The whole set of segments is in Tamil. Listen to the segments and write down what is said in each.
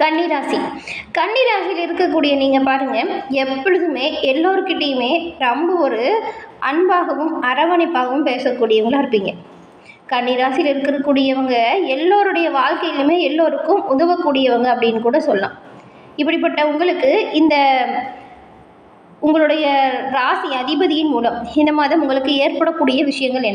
கன்னிராசி. கன்னிராசியில் இருக்கக்கூடிய நீங்கள் பாருங்கள், எப்பொழுதுமே எல்லோருக்கிட்டேயுமே ரொம்ப ஒரு அன்பாகவும் அரவணைப்பாகவும் பேசக்கூடியவங்களாக இருப்பீங்க. கன்னிராசியில் இருக்கக்கூடியவங்க எல்லோருடைய வாழ்க்கையிலுமே எல்லோருக்கும் உதவக்கூடியவங்க அப்படின்னு கூட சொல்லலாம். இப்படிப்பட்ட உங்களுக்கு இந்த உங்களுடைய ராசி அதிபதியின் மூலம் இந்த மாதம் உங்களுக்கு ஏற்படக்கூடிய விஷயங்கள்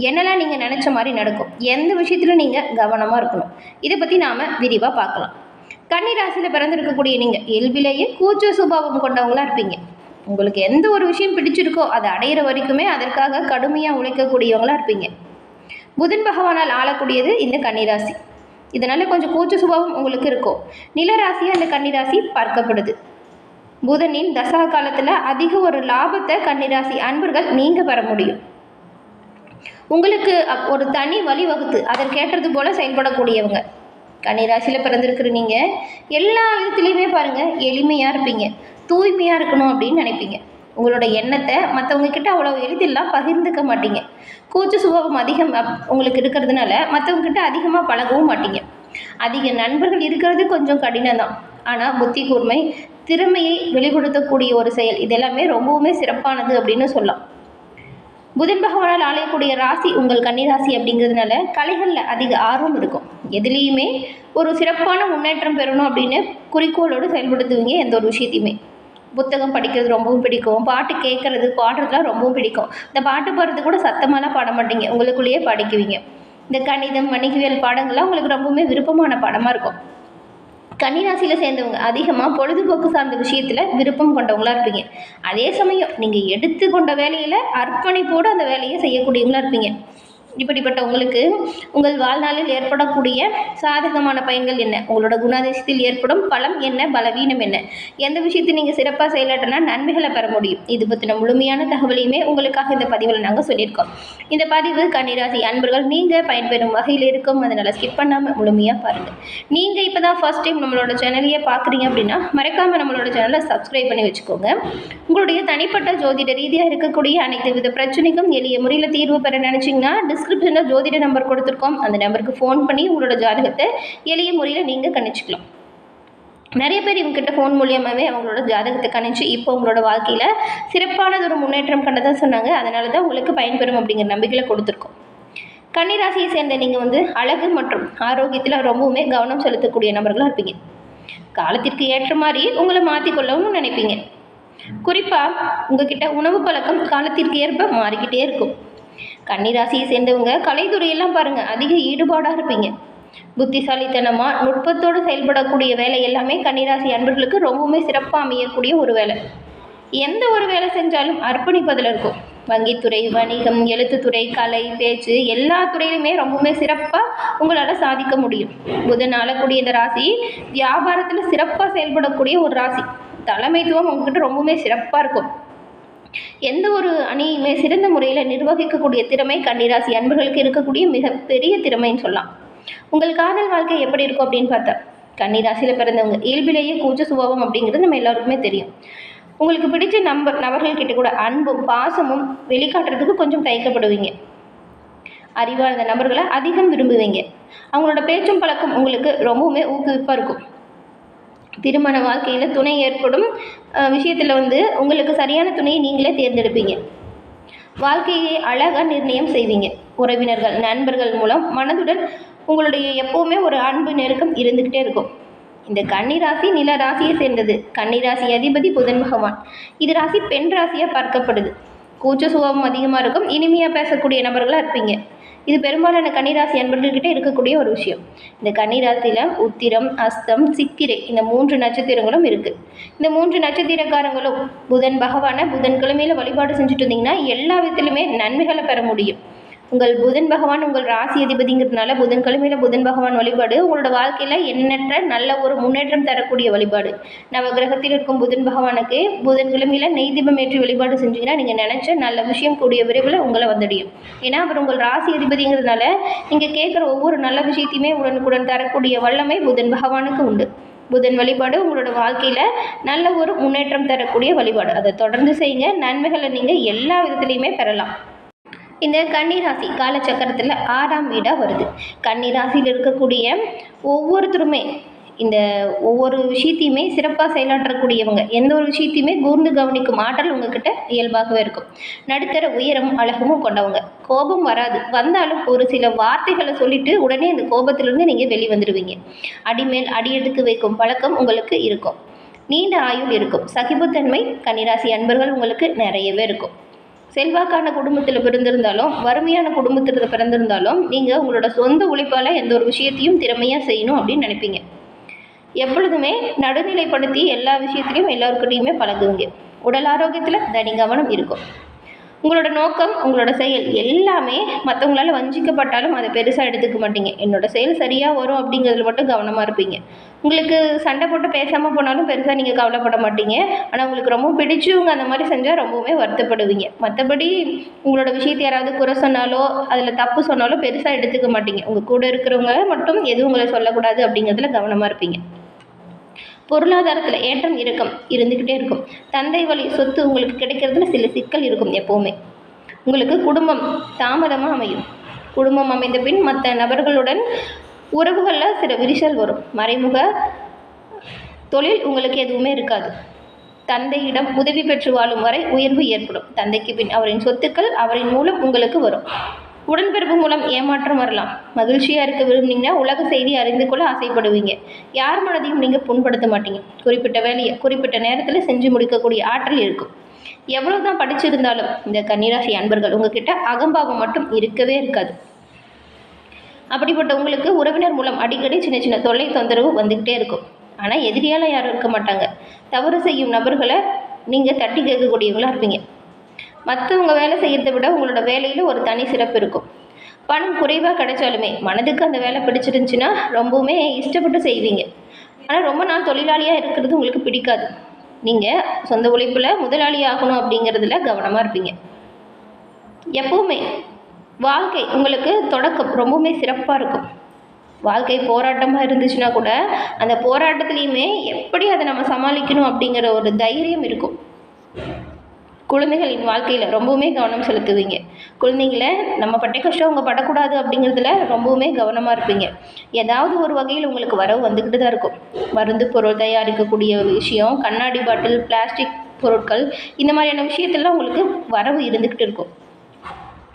என்னெல்லாம் நீங்கள் நினச்ச மாதிரி நடக்கும், எந்த விஷயத்தில் நீங்கள் கவனமாக இருக்கணும், இதை பற்றி நாம் விரிவாக பார்க்கலாம். கன்னிராசியில் பிறந்திருக்கக்கூடிய நீங்கள் இயல்பிலேயே கூச்ச சுபாவம் கொண்டவங்களாக இருப்பீங்க. உங்களுக்கு எந்த ஒரு விஷயம் பிடிச்சிருக்கோ அதை அடையிற வரைக்குமே அதற்காக கடுமையாக உழைக்கக்கூடியவங்களாக இருப்பீங்க. புதன் பகவானால் ஆளக்கூடியது இந்த கன்னிராசி. இதனால் கொஞ்சம் கூச்ச சுபாவம் உங்களுக்கு இருக்கும். நிலராசியாக அந்த கன்னிராசி பார்க்கப்படுது. புதனின் தசா காலத்தில் அதிக ஒரு லாபத்தை கன்னிராசி அன்பர்கள் நீங்கள் பெற முடியும். உங்களுக்கு ஒரு தனி வழிவகுத்து அதற்கேற்றது போல செயல்படக்கூடியவங்க. கன்னிராசியில் பிறந்திருக்கிற நீங்கள் எல்லா விதத்துலேயுமே பாருங்கள் எளிமையாக இருப்பீங்க, தூய்மையாக இருக்கணும் அப்படின்னு நினைப்பீங்க. உங்களோட எண்ணத்தை மற்றவங்கக்கிட்ட அவ்வளோ எளிதெல்லாம் பகிர்ந்துக்க மாட்டீங்க. கூச்ச சுபாவம் அதிகம் உங்களுக்கு இருக்கிறதுனால மற்றவங்கக்கிட்ட அதிகமாக பழகவும் மாட்டீங்க. அதிக நண்பர்கள் இருக்கிறது கொஞ்சம் கடினம் தான். ஆனால் புத்தி கூர்மை, திறமையை வெளிப்படுத்தக்கூடிய ஒரு செயல், இதெல்லாமே ரொம்பவுமே சிறப்பானது அப்படின்னு சொல்லலாம். புதன் பகவானால் ஆளையக்கூடிய ராசி உங்கள் கன்னிராசி அப்படிங்கிறதுனால கலைகளில் அதிக ஆர்வம் இருக்கும். எதுலேயுமே ஒரு சிறப்பான முன்னேற்றம் பெறணும் அப்படின்னு குறிக்கோளோடு செயல்படுத்துவீங்க. எந்த ஒரு விஷயத்தையுமே புத்தகம் படிக்கிறது ரொம்பவும் பிடிக்கும், பாட்டு கேட்குறது பாடுறதுலாம் ரொம்பவும் பிடிக்கும். இந்த பாட்டு பாடுறது கூட சத்தமாலாம் பாட மாட்டீங்க, உங்களுக்குள்ளேயே படிக்குவீங்க. இந்த கணிதம் வணிகவியல் பாடங்கள்லாம் உங்களுக்கு ரொம்பவுமே விருப்பமான பாடமாக இருக்கும். கன்னிராசியில் சேர்ந்தவங்க அதிகமாக பொழுதுபோக்கு சார்ந்த விஷயத்தில் விருப்பம் கொண்டவங்களாக இருப்பீங்க. அதே சமயம் நீங்கள் எடுத்துக்கொண்ட வேலையில் அர்ப்பணிப்போடு அந்த வேலையை செய்யக்கூடியவங்களாக இருப்பீங்க. இப்படிப்பட்ட உங்களுக்கு உங்கள் வாழ்நாளில் ஏற்படக்கூடிய சாதகமான பயன்கள் என்ன, உங்களோட குணாதிசயத்தில் ஏற்படும் பலம் என்ன, பலவீனம் என்ன, எந்த விஷயத்தை நீங்கள் சிறப்பாக செயலாற்றினா நன்மைகளை பெற முடியும், இது பற்றின முழுமையான தகவலையுமே உங்களுக்காக இந்த பதிவில் நாங்கள் சொல்லியிருக்கோம். இந்த பதிவு கன்னிராசி அன்பர்கள் நீங்கள் பயன்பெறும் வகையில் இருக்கும். அதனால் ஸ்கிப் பண்ணாமல் முழுமையாக பாருங்கள். நீங்கள் இப்போ தான் ஃபர்ஸ்ட் டைம் நம்மளோட சேனலையே பார்க்குறீங்க அப்படின்னா மறக்காமல் நம்மளோட சேனலை சப்ஸ்கிரைப் பண்ணி வச்சுக்கோங்க. உங்களுடைய தனிப்பட்ட ஜோதிட ரீதியாக இருக்கக்கூடிய அனைத்து வித பிரச்சனைக்கும் எளிய முறையில் தீர்வு பெற நினச்சிங்கன்னா டிஸ்கிரிப்ஷனில் ஜோதிட நம்பர் கொடுத்துருக்கோம். அந்த நம்பருக்கு ஃபோன் பண்ணி உங்களோட ஜாதகத்தை எளிய முறையில் நீங்கள் கணிச்சிக்கலாம். நிறைய பேர் இவங்ககிட்ட ஃபோன் மூலியமாகவே அவங்களோட ஜாதகத்தை கணிச்சு இப்போ உங்களோட வாழ்க்கையில் சிறப்பானது ஒரு முன்னேற்றம் கண்டதாக சொன்னாங்க. அதனால தான் உங்களுக்கு பயன்பெறும் அப்படிங்கிற நம்பிக்கையில் கொடுத்துருக்கோம். கன்னிராசியை சேர்ந்த நீங்கள் அழகு மற்றும் ஆரோக்கியத்தில் ரொம்பவுமே கவனம் செலுத்தக்கூடிய நபர்களாக இருப்பீங்க. காலத்திற்கு ஏற்ற மாதிரி உங்களை மாற்றிக்கொள்ளவும் நினைப்பீங்க. குறிப்பாக உங்ககிட்ட உணவு பழக்கம் காலத்திற்கு ஏற்ப மாறிக்கிட்டே இருக்கும். கன்னிராசியை சேர்ந்தவங்க கலைத்துறையெல்லாம் பாருங்கள் அதிக ஈடுபாடாக இருப்பீங்க. புத்திசாலித்தனமாக நுட்பத்தோடு செயல்படக்கூடிய வேலை எல்லாமே கன்னிராசி அன்பர்களுக்கு ரொம்பவுமே சிறப்பாக அமையக்கூடிய ஒரு வேலை. எந்த ஒரு வேலை செஞ்சாலும் அர்ப்பணிப்பதில் இருக்கும். வங்கித்துறை, வணிகம், எழுத்துத்துறை, கலை, பேச்சு எல்லா துறையிலுமே ரொம்பவுமே சிறப்பாக உங்களால் சாதிக்க முடியும். புதன் ஆளக்கூடிய இந்த ராசி வியாபாரத்தில் சிறப்பாக செயல்படக்கூடிய ஒரு ராசி. தலைமைத்துவம் உங்ககிட்ட ரொம்பவுமே சிறப்பாக இருக்கும். எந்த ஒரு அணியுமே சிறந்த முறையில் நிர்வகிக்கக்கூடிய திறமை கன்னிராசி அன்பர்களுக்கு இருக்கக்கூடிய மிகப்பெரிய திறமைன்னு சொல்லலாம். உங்கள் காதல் வாழ்க்கை எப்படி இருக்கும் அப்படின்னு பார்த்தா, கன்னிராசியில் பிறந்தவங்க இயல்பிலேயே கூச்ச சுபாவம் அப்படிங்கிறது நம்ம எல்லாருக்குமே தெரியும். உங்களுக்கு பிடிச்ச நபர்கள்கிட்ட கூட அன்பும் பாசமும் வெளிக்காட்டுறதுக்கு கொஞ்சம் தயக்கப்படுவீங்க. அறிவார்ந்த நபர்களை அதிகம் விரும்புவீங்க. அவங்களோட பேச்சும் பழக்கம் உங்களுக்கு ரொம்பவுமே ஊக்குவிப்பாக இருக்கும். திருமண வாழ்க்கையில் துணை ஏற்படும் விஷயத்தில் உங்களுக்கு சரியான துணையை நீங்களே தேர்ந்தெடுப்பீங்க. வாழ்க்கையை அழகாக நிர்ணயம் செய்வீங்க. உறவினர்கள், நண்பர்கள் மூலம் மனதுடன் உங்களுடைய எப்போவுமே ஒரு அன்பு நெருக்கம் இருந்துக்கிட்டே இருக்கும். இந்த கன்னிராசி நில ராசியை சேர்ந்தது. கன்னிராசி அதிபதி புதன் பகவான். இது ராசி பெண் ராசியாக பார்க்கப்படுது. கூச்ச சுபாவம் அதிகமாக இருக்கும். இனிமையாக பேசக்கூடிய நபர்களாக இருப்பீங்க. இது பெரும்பாலான கன்னிராசி அன்பர்கள்கிட்ட இருக்கக்கூடிய ஒரு விஷயம். இந்த கன்னிராசியில் உத்திரம், அஸ்தம், சித்திரை இந்த 3 நட்சத்திரங்களும் இருக்குது. இந்த 3 நட்சத்திரக்காரங்களும் புதன் பகவானை புதன்கிழமையில் வழிபாடு செஞ்சுட்டு இருந்தீங்கன்னா எல்லா விதத்திலுமே நன்மைகளை பெற முடியும். உங்கள் புதன் பகவான் உங்கள் ராசி அதிபதிங்கிறதுனால புதன்கிழமையில் புதன் பகவான் வழிபாடு உங்களோட வாழ்க்கையில் எண்ணற்ற நல்ல ஒரு முன்னேற்றம் தரக்கூடிய வழிபாடு. நவகிரகத்தில் இருக்கும் புதன் பகவானுக்கு புதன்கிழமையில் நெய் தீபம் ஏற்றி வழிபாடு செஞ்சீங்கன்னா நீங்கள் நினச்ச நல்ல விஷயம் கூடிய விரைவில் உங்களை வந்துடியும். ஏன்னா அவர் உங்கள் ராசி அதிபதிங்கிறதுனால நீங்கள் கேட்குற ஒவ்வொரு நல்ல விஷயத்தையுமே உடனுக்குடன் தரக்கூடிய வல்லமை புதன் பகவானுக்கு உண்டு. புதன் வழிபாடு உங்களோட வாழ்க்கையில் நல்ல ஒரு முன்னேற்றம் தரக்கூடிய வழிபாடு. அதை தொடர்ந்து செய்யுங்க. நன்மைகளை நீங்கள் எல்லா விதத்துலையுமே பெறலாம். இந்த கன்னிராசி காலச்சக்கரத்தில் 6ஆம் வீடாக வருது. கன்னிராசியில் இருக்கக்கூடிய ஒவ்வொருத்தருமே இந்த ஒவ்வொரு விஷயத்தையுமே சிறப்பாக செயலாற்றக்கூடியவங்க. எந்த ஒரு விஷயத்தையுமே கூர்ந்து கவனிக்கும் ஆற்றல் உங்ககிட்ட இயல்பாகவே இருக்கும். நடுத்தர உயரம் அழகும் கொண்டவங்க. கோபம் வராது, வந்தாலும் ஒரு சில வார்த்தைகளை சொல்லிட்டு உடனே இந்த கோபத்திலிருந்து நீங்கள் வெளிவந்துடுவீங்க. அடிமேல் அடி எடுத்து வைக்கும் பழக்கம் உங்களுக்கு இருக்கும். நீண்ட ஆயுள் இருக்கும். சகிப்புத்தன்மை கன்னிராசி அன்பர்கள் உங்களுக்கு நிறையவே இருக்கும். செல்வாக்கான குடும்பத்தில் பிறந்திருந்தாலும் வறுமையான குடும்பத்தில் பிறந்திருந்தாலும் நீங்கள் உங்களோட சொந்த உழைப்பால் எந்த ஒரு விஷயத்தையும் திறமையாக செய்யணும் அப்படின்னு நினைப்பீங்க. எப்பொழுதுமே நடுநிலைப்படுத்தி எல்லா விஷயத்துலையும் எல்லோருக்கிட்டையுமே பழகுவீங்க. உடல் ஆரோக்கியத்தில் தனி கவனம் இருக்கும். உங்களோட நோக்கம், உங்களோட செயல் எல்லாமே மற்றவங்களால வஞ்சிக்கப்பட்டாலும் அதை பெருசாக எடுத்துக்க மாட்டீங்க. என்னோட செயல் சரியாக வரும் அப்படிங்கிறதுல மட்டும் கவனமாக இருப்பீங்க. உங்களுக்கு சண்டை போட்டு பேசாமல் போனாலும் பெருசாக நீங்கள் கவலைப்பட மாட்டீங்க. ஆனால் உங்களுக்கு ரொம்ப பிடிச்சவங்க அந்த மாதிரி செஞ்சால் ரொம்பவுமே வருத்தப்படுவீங்க. மற்றபடி உங்களோட விஷயத்தை யாராவது குறை சொன்னாலோ அதில் தப்பு சொன்னாலோ பெருசாக எடுத்துக்க மாட்டீங்க. உங்கள் கூட இருக்கிறவங்க மட்டும் எதுவும் உங்களை சொல்லக்கூடாது அப்படிங்கிறதுல கவனமாக இருப்பீங்க. பொருளாதாரத்தில் ஏற்றம் இறக்கம் இருந்துக்கிட்டே இருக்கும். தந்தை வழி சொத்து உங்களுக்கு கிடைக்கிறதுல சில சிக்கல் இருக்கும். எப்போவுமே உங்களுக்கு குடும்பம் தாமதமாக அமையும். குடும்பம் அமைந்த பின் மற்ற நபர்களுடன் உறவுகளில் சில விரிசல் வரும். மறைமுக தொழில் உங்களுக்கு எதுவுமே இருக்காது. தந்தையிடம் உதவி பெற்று வாழும் வரை உயர்வு ஏற்படும். தந்தைக்கு பின் அவரின் சொத்துக்கள் அவரின் மூலம் உங்களுக்கு வரும். உடன்பிறப்பு மூலம் ஏமாற்றம் வரலாம். மகிழ்ச்சியாக இருக்க விரும்புனீங்கன்னா உலக செய்தி அறிந்து கொள்ள ஆசைப்படுவீங்க. யார் மனதையும் நீங்கள் புண்படுத்த மாட்டீங்க. குறிப்பிட்ட வேலையை குறிப்பிட்ட நேரத்தில் செஞ்சு முடிக்கக்கூடிய ஆற்றல் இருக்கும். எவ்வளோ தான் படிச்சிருந்தாலும் இந்த கன்னிராசி அன்பர்கள் உங்ககிட்ட அகம்பாவம் மட்டும் இருக்கவே இருக்காது. அப்படிப்பட்ட உங்களுக்கு உறவினர் மூலம் அடிக்கடி சின்ன சின்ன தொல்லை தொந்தரவு வந்துக்கிட்டே இருக்கும். ஆனால் எதிரியால் யாரும் இருக்க மாட்டாங்க. தவறு செய்யும் நபர்களை நீங்கள் தட்டி கேட்கக்கூடியவங்களாக இருப்பீங்க. மற்றவங்க வேலை செய்கிறத விட உங்களோட வேலையில் ஒரு தனி சிறப்பு இருக்கும். பணம் குறைவாக கிடைச்சாலுமே மனதுக்கு அந்த வேலை பிடிச்சிருந்துச்சுன்னா ரொம்பவுமே இஷ்டப்பட்டு செய்வீங்க. ஆனால் ரொம்ப நாள் தொழிலாளியாக இருக்கிறது உங்களுக்கு பிடிக்காது. நீங்கள் சொந்த உழைப்பில் முதலாளி ஆகணும் அப்படிங்கிறதுல கவனமாக இருப்பீங்க. எப்பவுமே வாழ்க்கை உங்களுக்கு தொடக்கம் ரொம்பவுமே சிறப்பாக இருக்கும். வாழ்க்கை போராட்டமாக இருந்துச்சுன்னா கூட அந்த போராட்டத்துலேயுமே எப்படி அதை நம்ம சமாளிக்கணும் அப்படிங்கிற ஒரு தைரியம் இருக்கும். குழந்தைகளின் வாழ்க்கையில் ரொம்பவுமே கவனம் செலுத்துவீங்க. குழந்தைங்கள நம்ம பட்ட கஷ்டம் அவங்க படக்கூடாது அப்படிங்கிறதுல ரொம்பவுமே கவனமாக இருப்பீங்க. ஏதாவது ஒரு வகையில் உங்களுக்கு வரவு வந்துக்கிட்டு தான் இருக்கும். மருந்து பொருள் தயாரிக்கக்கூடிய ஒரு விஷயம், கண்ணாடி பாட்டில், பிளாஸ்டிக் பொருட்கள், இந்த மாதிரியான விஷயத்தெல்லாம் உங்களுக்கு வரவு இருந்துக்கிட்டு இருக்கும்.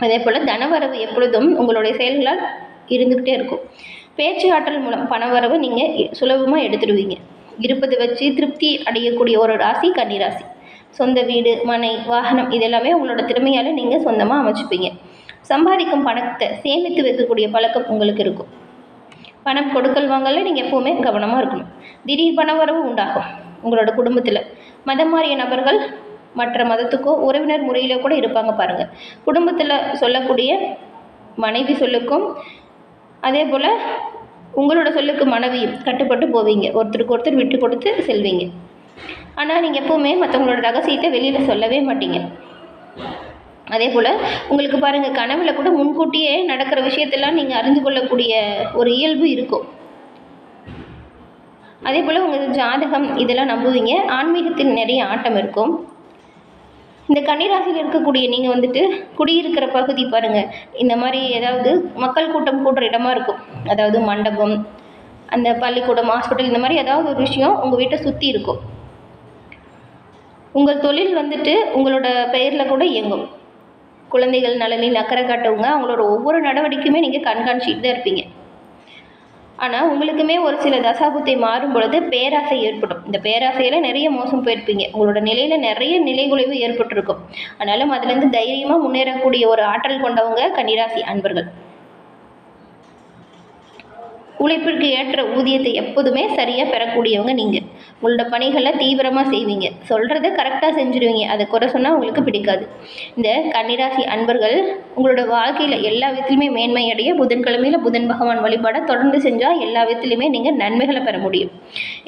அதே போல் தனவரவு எப்பொழுதும் உங்களுடைய செயல்களால் இருந்துக்கிட்டே இருக்கும். பேச்சு ஆற்றல் மூலம் பணவரவு நீங்கள் சுலபமாக எடுத்துடுவீங்க. இருப்பதை வச்சு திருப்தி அடையக்கூடிய ஒரு ராசி கன்னிராசி. சொந்த வீடு, மனை, வாகனம் இதெல்லாமே உங்களோட திறமையால் நீங்கள் சொந்தமாக அமைச்சுப்பீங்க. சம்பாதிக்கும் பணத்தை சேமித்து வைக்கக்கூடிய பழக்கம் உங்களுக்கு இருக்கும். பணம் கொடுக்கல் வாங்கல நீங்கள் எப்போவுமே கவனமாக இருக்கணும். திடீர் பண வரவு உண்டாகும். உங்களோட குடும்பத்தில் மதம் மாறிய நபர்கள் மற்ற மதத்துக்கோ உறவினர் முறையிலோ கூட இருப்பாங்க பாருங்கள். குடும்பத்தில் சொல்லக்கூடிய மனைவி சொல்லுக்கும் அதே போல் உங்களோட சொல்லுக்கு மனைவியும் கட்டுப்பட்டு போவீங்க. ஒருத்தருக்கு ஒருத்தர் விட்டு கொடுத்து செல்வீங்க. ஆனால் நீங்கள் எப்போவுமே மற்றவங்களோட ரகசியத்தை வெளியில் சொல்லவே மாட்டீங்க. அதே போல் உங்களுக்கு பாருங்கள், கனவில் கூட முன்கூட்டியே நடக்கிற விஷயத்தெல்லாம் நீங்கள் அறிந்து கொள்ளக்கூடிய ஒரு இயல்பு இருக்கும். அதே போல் உங்கள் ஜாதகம் இதெல்லாம் நம்புவீங்க. ஆன்மீகத்தில் நிறைய ஆட்டம் இருக்கும். இந்த கன்னிராசியில் இருக்கக்கூடிய நீங்கள் வந்துட்டு குடியிருக்கிற பகுதி பாருங்கள், இந்த மாதிரி ஏதாவது மக்கள் கூட்டம் கூடுற இடமா இருக்கும். அதாவது மண்டபம், அந்த பள்ளிக்கூடம், ஹாஸ்பிட்டல், இந்த மாதிரி ஏதாவது ஒரு விஷயம் உங்கள் வீட்டை சுற்றி இருக்கும். உங்கள் தொழில் வந்துட்டு உங்களோட பெயரில் கூட இயங்கும். குழந்தைகள் நலனில் அக்கறை காட்டவங்க அவங்களோட ஒவ்வொரு நடவடிக்கையுமே நீங்கள் கண்காணிச்சிட்டு தான் இருப்பீங்க. ஆனால் உங்களுக்குமே ஒரு சில தசாபுத்தை மாறும் பொழுது பேராசை ஏற்படும். இந்த பேராசையில் நிறைய மோசம் போயிருப்பீங்க. உங்களோட நிலையில் நிறைய நிலைகுலைவு ஏற்பட்டிருக்கும். ஆனாலும் அதுலேருந்து தைரியமாக முன்னேறக்கூடிய ஒரு ஆற்றல் கொண்டவங்க கன்னிராசி அன்பர்கள். உழைப்பிற்கு ஏற்ற ஊதியத்தை எப்போதுமே சரியாக பெறக்கூடியவங்க நீங்கள். உங்களோட பணிகளை தீவிரமாக செய்வீங்க. சொல்கிறத கரெக்டாக செஞ்சுருவீங்க. அதை குறை சொன்னால் உங்களுக்கு பிடிக்காது. இந்த கன்னிராசி அன்பர்கள் உங்களோட வாழ்க்கையில் எல்லா விதத்துலையுமே மேன்மை அடைய புதன்கிழமையில் புதன் பகவான் வழிபாடை தொடர்ந்து செஞ்சால் எல்லா விதத்துலையுமே நீங்கள் நன்மைகளை பெற முடியும்.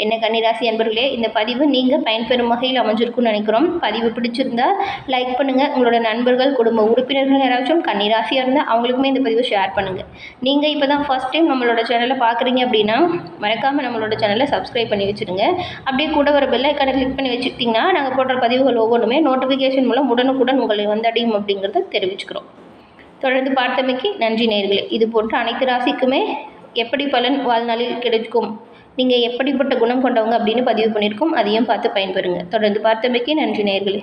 என்ன கன்னிராசி அன்பர்களே, இந்த பதிவு நீங்கள் பயன்பெறும் வகையில் அமைஞ்சிருக்குன்னு நினைக்கிறோம். பதிவு பிடிச்சிருந்தா லைக் பண்ணுங்கள். உங்களோட நண்பர்கள், குடும்ப உறுப்பினர்கள் யாராச்சும் கன்னிராசியாக இருந்தால் அவங்களுக்குமே இந்த பதிவை ஷேர் பண்ணுங்கள். நீங்கள் இப்போ தான் ஃபஸ்ட் டைம் நம்மளோட சேனலை பார்க்குறீங்க அப்படின்னா மறக்காமல் நம்மளோட சேனலை சப்ஸ்கிரைப் பண்ணி வச்சுருங்க. அப்படியே கூட வர பெல் ஐக்கானை கிளிக் பண்ணி வச்சுக்கிட்டிங்கன்னா நாங்கள் போடுற பதிவுகள் ஒவ்வொன்றுமே நோட்டிஃபிகேஷன் மூலம் உடனுக்குடன் உங்களை வந்தடையும் அப்படிங்கிறத தெரிவிச்சுக்கிறோம். தொடர்ந்து பார்த்தமைக்கு நன்றி நேயர்களே. இது போன்ற அனைத்து ராசிக்குமே எப்படி பலன் வாழ்நாளில் கிடைக்கும் நீங்கள் எப்படிப்பட்ட குணம் கொண்டவங்க அப்படின்னு பதிவு பண்ணியிருக்கோம். அதையும் பார்த்து பயன்பெறுங்க. தொடர்ந்து பார்த்தமைக்கு நன்றி நேயர்களே.